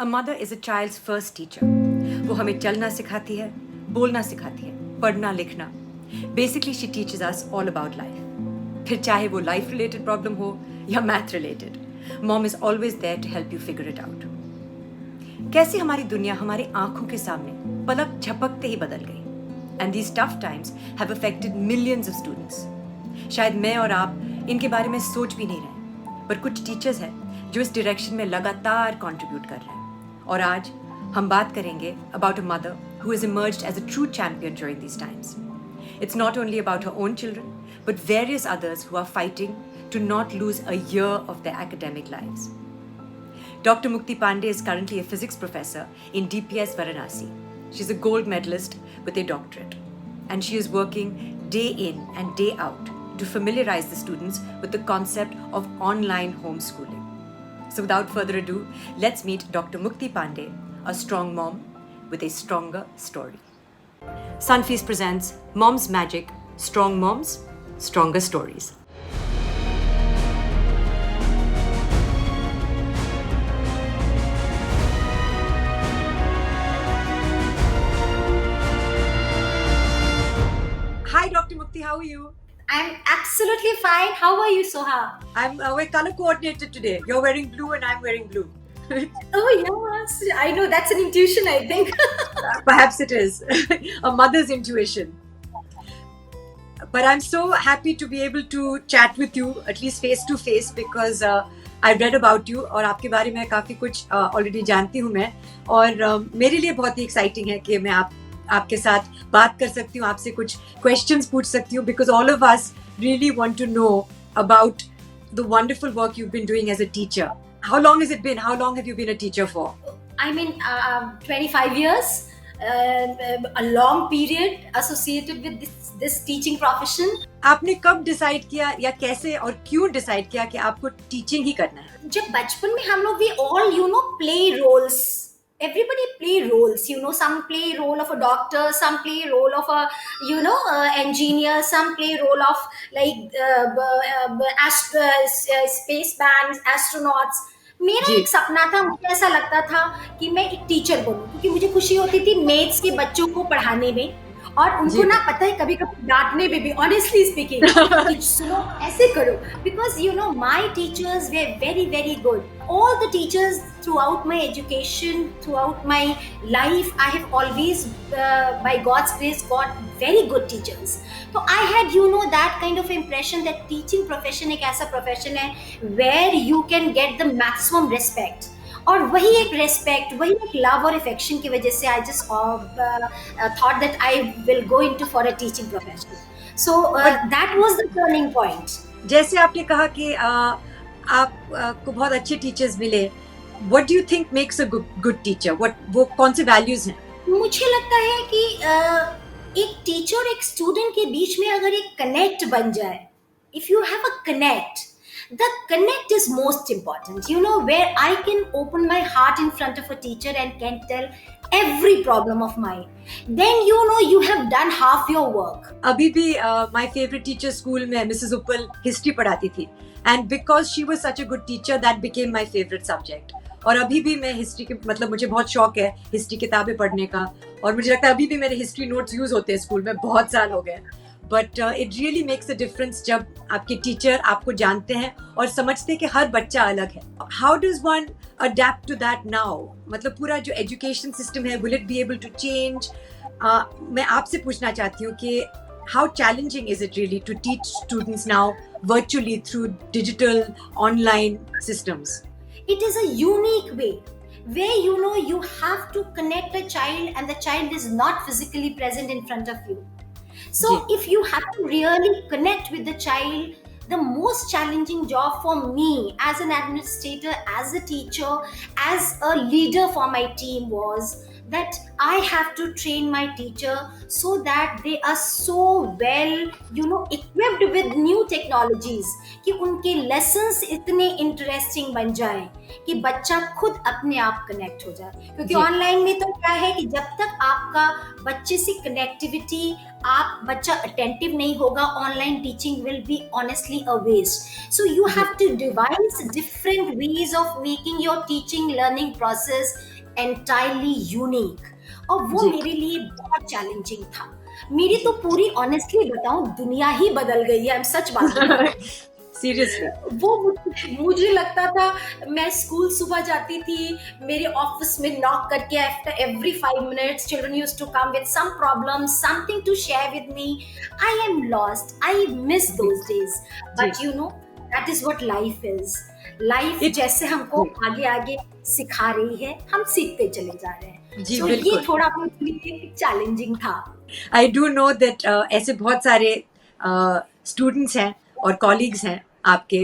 A mother is a child's first teacher. वो हमें चलना सिखाती है, बोलना सिखाती है, पढ़ना लिखना. Basically, she teaches us all about life. फिर चाहे वो life related problem हो या math related, mom is always there to help you figure it out. कैसे हमारी दुनिया हमारी आंखों के सामने पलक झपकते ही बदल गई. And these tough times have affected millions of students. शायद मैं और आप इनके बारे में सोच भी नहीं रहे, पर कुछ टीचर्स हैं जो इस डायरेक्शन में लगातार कंट्रीब्यूट कर रहे हैं. और आज हम बात करेंगे about a mother who has emerged as a true champion during these times. It's not only about her own children, but various others who are fighting to not lose a year of their academic lives. Dr. Mukti Pandey is currently a physics professor in DPS Varanasi. She's a gold medalist with a doctorate, and she is working day in and day out to familiarize the students with the concept of online homeschooling. So without further ado, let's meet Dr. Mukti Pandey, a strong mom with a stronger story. Sunfeast presents Mom's Magic, Strong Moms, Stronger Stories. Hi Dr. Mukti, how are you? I'm absolutely fine. How are you, Soha? We're color coordinated today. You're wearing blue and I'm wearing blue. Oh, yes. I know that's an intuition, I think. Perhaps it is. A mother's intuition. But I'm so happy to be able to chat with you, at least face to face, because I read about you और आपके बारे में काफ़ी कुछ already जानती हूँ मैं. और मेरे लिए बहुत ही exciting है कि मैं आपके साथ बात कर सकती हूँ, आपसे कुछ questions पूछ सकती हूँ, because all of us really want to know about the wonderful work you've been doing as a teacher. How long has it been? How long have you been a teacher for? I mean, 25 years, a long period associated with this teaching profession. आपने कब decide किया या कैसे और क्यों decide किया कि आपको टीचिंग ही करना है? जब बचपन में हम लोग we all play roles. Everybody play roles, some play role of a doctor, some play role of a engineer, some play role of like space bands, astronauts. मेरा एक सपना था, मुझे ऐसा लगता था कि मैं एक टीचर बनूं, क्योंकि मुझे खुशी होती थी मैथ्स के बच्चों को पढ़ाने में और उनको ना पता है कभी कभी डांटने में भी, ऑनेस्टली स्पीकिंग, कि सुनो ऐसे करो, because my teachers way very very good. All the teachers throughout my education, throughout my life, I have always, by God's grace, got very good teachers. So I had, that kind of impression that teaching profession एक ऐसा profession है where you can get the maximum respect. और वही एक respect, वही एक love और affection की वजह से I just thought that I will go into for a teaching profession. So that was the turning point. जैसे आपने कहा कि आपको बहुत अच्छे टीचर्स मिले. What do you think makes a good teacher? वो कौन से values हैं? मुझे लगता है कि एक टीचर और एक स्टूडेंट के बीच में अगर एक कनेक्ट बन जाए, if you have a connect, the connect is most important. Where I can open my heart in front of a teacher and can tell every problem of mine. Then you have done half your work. अभी भी my favorite teacher school में Mrs. Uppal history पढ़ाती थी. And because she was such a good teacher, that became my favorite subject. और अभी भी मैं history के मुझे बहुत शौक है हिस्ट्री किताबें पढ़ने का, और मुझे लगता है अभी भी मेरे हिस्ट्री नोट्स यूज होते हैं स्कूल में, बहुत साल हो गए. But it really makes a difference जब आपके टीचर आपको जानते हैं और समझते हैं कि हर बच्चा अलग है. How does one adapt to that now? मतलब पूरा जो एजुकेशन सिस्टम है, will it be able to change? मैं आपसे पूछना चाहती हूँ कि how challenging is it really to teach students now virtually through digital online systems? It is a unique way where you have to connect a child and the child is not physically present in front of you. So if you have to really connect with the child, the most challenging job for me as an administrator, as a teacher, as a leader for my team was that I have to train my teacher so that they are so well, equipped with new technologies कि उनके lessons इतने interesting बन जाएं कि बच्चा खुद अपने आप connect हो जाए. क्योंकि online में तो क्या है कि जब तक आपका बच्चे से connectivity, आप बच्चा attentive नहीं होगा, online teaching will be honestly a waste. So you have to devise different ways of making your teaching learning process entirely unique, और वो जी। मेरे लिए बहुत चैलेंजिंग था। मेरी तो पूरी ऑनेस्टली बताऊं, दुनिया ही बदल गई है, I'm सच बात बता रही हूँ। सीरियसली। वो मुझे लगता था, मैं स्कूल सुबह जाती थी, मेरे ऑफिस में नॉक करके after every 5 minutes children used to come with some problem, something to share with me. I am lost, I miss जी। दोज डेज, जी। But you know that is what life is. Life It- जैसे हमको जी। आगे आगे सिखा रही है, हम सीखते चले जा रहे हैं। जी, सो ये बिल्कुल। थोड़ा मेरे लिए चैलेंजिंग था। आई डू नो दैट ऐसे बहुत सारे स्टूडेंट्स हैं और कॉलीग्स हैं आपके,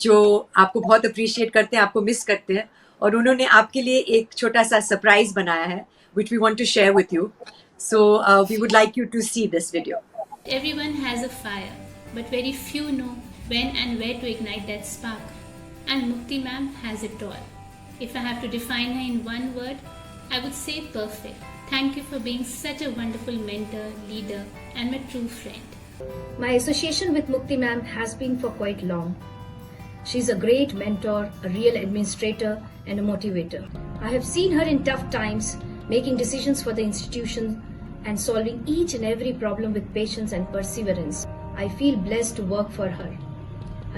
जो आपको बहुत अप्रिशिएट करते हैं, आपको मिस करते हैं, और उन्होंने आपके लिए एक छोटा सा सरप्राइज बनाया है which we want to share with you. So we would like you to see this video. Everyone has a fire, but very few know when and where to ignite that spark. And Mukti ma'am has it all. If I have to define her in one word, I would say perfect. Thank you for being such a wonderful mentor, leader, and my true friend. My association with Mukti ma'am has been for quite long. She's a great mentor, a real administrator, and a motivator. I have seen her in tough times, making decisions for the institution and solving each and every problem with patience and perseverance. I feel blessed to work for her.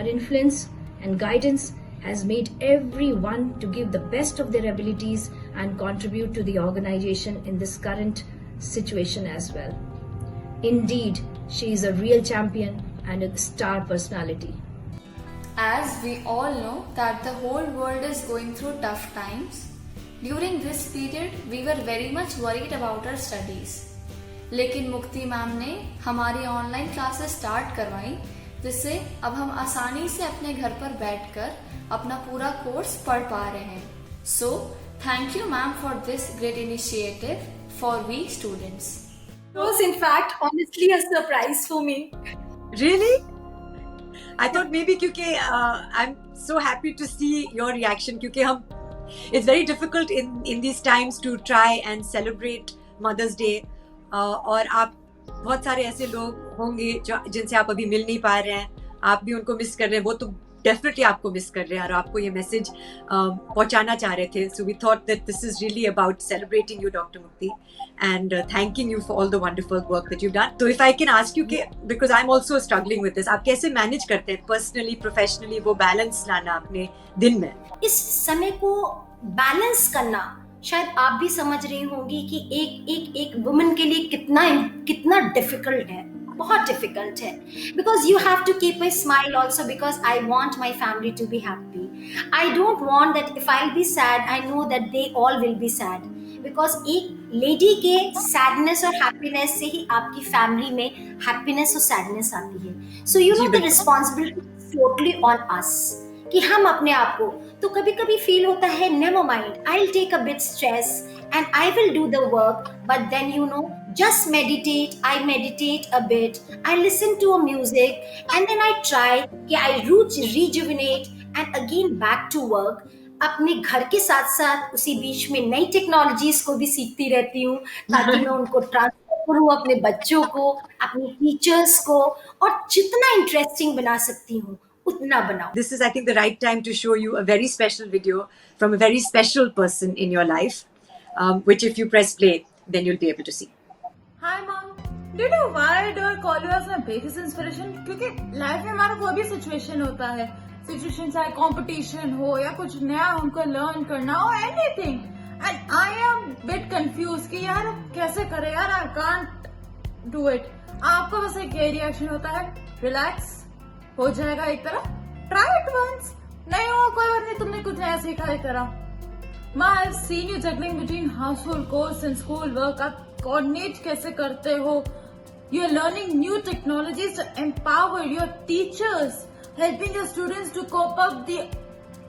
Her influence and guidance has made everyone to give the best of their abilities and contribute to the organization in this current situation as well. Indeed, she is a real champion and a star personality. As we all know that the whole world is going through tough times, during this period we were very much worried about our studies. लेकिन मुक्ति ma'am ने हमारी online classes start करवाई, जिससे अब हम आसानी से अपने घर पर बैठकर अपना पूरा कोर्स पढ़ पा रहे हैं। So thank you ma'am for this great initiative for we students. It was in fact honestly a surprise for me. Really? I thought maybe क्योंकि I'm so happy to see your reaction, क्योंकि हम it's very difficult in these times to try and celebrate Mother's Day, और आप बहुत सारे ऐसे लोग होंगे जो जिनसे आप अभी मिल नहीं पा रहे हैं, आप भी उनको मिस कर रहे हैं, वो तो डेफिनेटली आपको मिस कर रहे हैं और आपको ये मैसेज पहुंचाना चाह रहे थे। So we thought that this is really about celebrating you doctor Mukti and thanking you for all the wonderful work that you've done. So if I can ask you, because I'm also struggling with this, आप कैसे manage करते हैं personally professionally वो balance लाना अपने दिन में? इस समय को बैलेंस करना शायद आप भी समझ रही होंगी कि एक वुमन के लिए कितना डिफिकल्ट है, बहुत डिफिकल्ट है। Because you have to keep a smile also, because I want my family to be happy. I don't want that if I will be sad, I know that they all will be sad, because एक lady के sadness और happiness से ही आपकी family में happiness और sadness आती है। So you know the responsibility totally on us कि हम अपने आप को, तो कभी कभी फील होता है never mind, I will take a bit stress and I will do the work, but then you know just meditate, I meditate a bit, I listen to a music, and then I try कि I rejuvenate and again back to work। अपने घर के साथ साथ उसी बीच में नई technologies को भी सीखती रहती हूँ ताकि मैं उनको ट्रांसफर करूँ अपने बच्चों को, अपने टीचर्स को, और जितना इंटरेस्टिंग बना सकती हूँ उतना बनाऊँ। This is, I think, the right time to show you a very special video from a very special person in your life, which if you press play, then you'll be able to see. Hi mom, do you know why do I call you as my biggest inspiration? क्योंकि life में हमारा कोई भी situation होता है, situation चाहे competition हो या कुछ नया हमको लर्न करना हो, anything, and I am bit confuse कि यार कैसे करें यार, आई कांट डू इट। आपका बस एक ये रिएक्शन होता है, रिलैक्स, हो जाएगा एक तरह, ट्राई इट वंस, नहीं हो कोई बात नहीं, तुमने कुछ नया सीखा एक तरह। माँ, I have seen you juggling between household chores and school work, आप कोऑर्डिनेट कैसे करते हो, you are learning new technologies to empower your teachers, helping your students to cope up the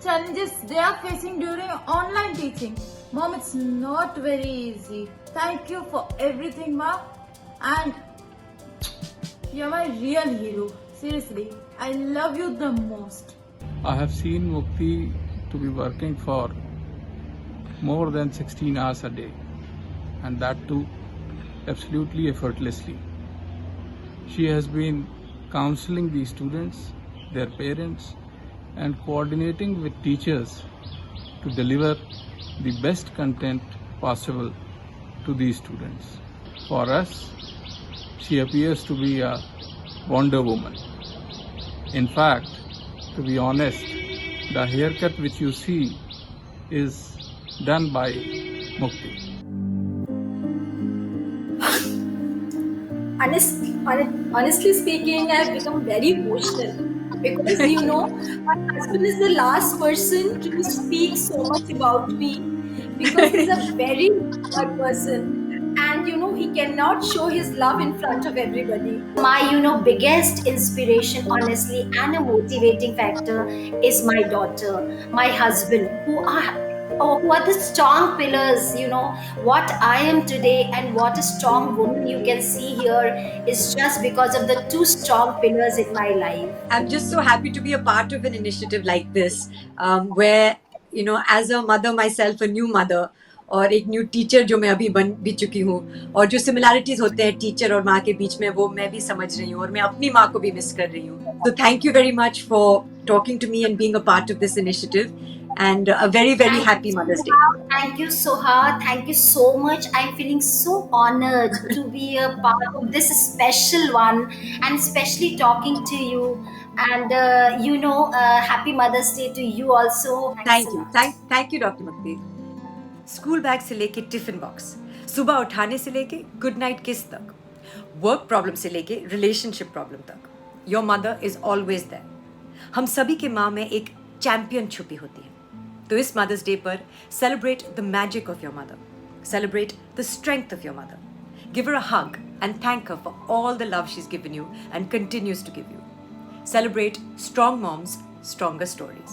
challenges they are facing during online teaching. Mom, it's not very easy. Thank you for everything, Ma, and you're my real hero. Seriously, I love you the most. I have seen Mukti to be working for more than 16 hours a day, and that too absolutely effortlessly. She has been counseling the students, their parents, and coordinating with teachers to deliver the best content possible to these students. For us, she appears to be a Wonder Woman. In fact, to be honest, the haircut which you see is done by Mukti. Honestly speaking, I have become very emotional because my husband is the last person to speak so much about me because he's a very good person, and he cannot show his love in front of everybody. My biggest inspiration, honestly, and a motivating factor is my daughter, my husband, who are the strong pillars. What I am today and what a strong woman you can see here is just because of the two strong pillars in my life. I'm just so happy to be a part of an initiative like this, where, as a mother myself, a new mother, और एक new teacher जो मैं अभी बन भी चुकी हूँ, और जो सिमिलैरिटीज होते हैं टीचर और माँ के बीच में, वो मैं भी समझ रही हूँ, और मैं अपनी माँ को भी मिस कर रही हूँ. So thank you very much for talking to me and being a part of this initiative, and a very, very happy Mother's Day. Thank you, Soha. Thank you so much. I'm feeling so honored to be a part of this special one, and especially talking to you. And happy Mother's Day to you also. Thank so you. much. Thank you, Dr. Mukti. School bag से लेके tiffin box, सुबह उठाने से लेके good night किस तक, work problem से लेके रिलेशनशिप प्रॉब्लम तक, your mother is always there. हम सभी के माँ में एक चैंपियन छुपी होती है. तो इस मदर्स डे पर celebrate the magic of your mother, celebrate the strength of your mother, give her a hug and thank her for all the love she is given you and continues to give you. Celebrate strong moms, stronger stories.